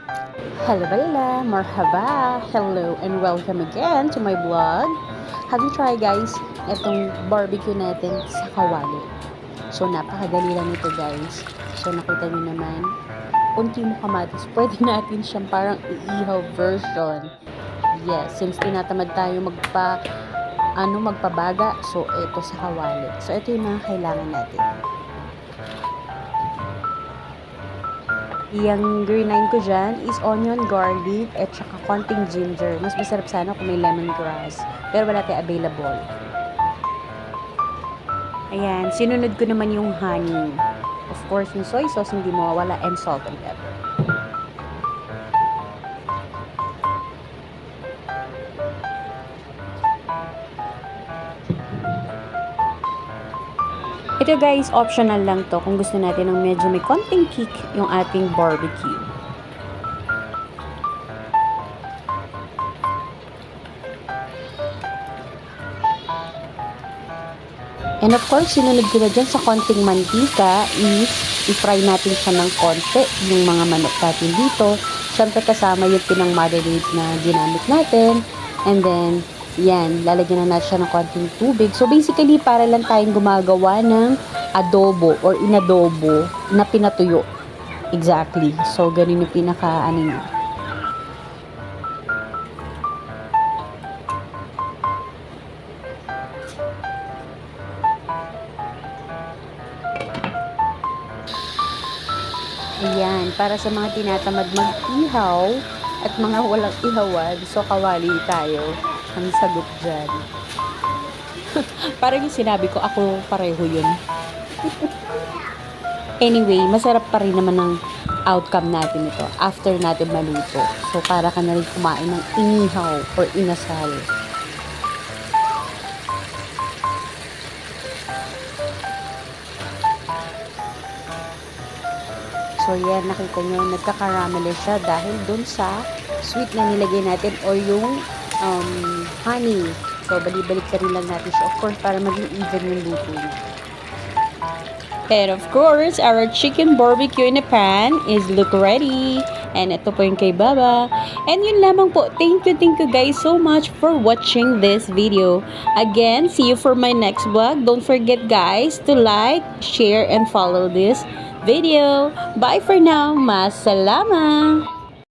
Hello, Bella, marhaba, hello, and welcome again to my vlog. Have you tried guys, itong barbecue natin sa kawali? So, napakadali lang ito guys. So, nakita nyo naman, unti mo kamatis, pwede natin siyang parang iihaw version. Yes, since tinatamad tayo magpabaga, so ito sa kawali. So, ito yung mga kailangan natin. Yung green ko dyan is onion, garlic, at saka konting ginger. Mas masarap sana kung may lemongrass. Pero wala tayo available. Ayan, sinunod ko naman yung honey. Of course, yung soy sauce hindi mawawala, and salt and pepper. Ito guys, optional lang to kung gusto natin ng medyo may konting kick yung ating barbecue. And of course, sinunod ko na dyan sa konting mantika is i-fry natin siya ng konti yung mga manok natin dito. Siyempre kasama yung pinang-marinate na ginamit natin. And then, yan, lalagyan na natin siya ng konting tubig. So basically, para lang tayong gumagawa ng adobo or inadobo na pinatuyo. Exactly. So, ganun yung pinaka-ano niya. Ayan, para sa mga tinatamad mag-ihaw at mga walang ihawan, so kawali tayo ang sagot dyan. Parang yung sinabi ko, ako pareho yun. Anyway, masarap pa rin naman ang outcome natin ito after natin maluto. So, para ka na rin kumain ng inihaw or inasal. So, yan, nakita nyo, nagkakaramelize siya dahil dun sa sweet na nilagay natin or yung honey. So, balik-balik ka rin lang natin siya, of course, para maging even yung luto niya. And of course, our chicken barbecue in a pan is look ready. And ito po yung kay Baba. And yun lamang po. Thank you guys so much for watching this video. Again, see you for my next vlog. Don't forget guys to like, share, and follow this video. Bye for now. Masalama!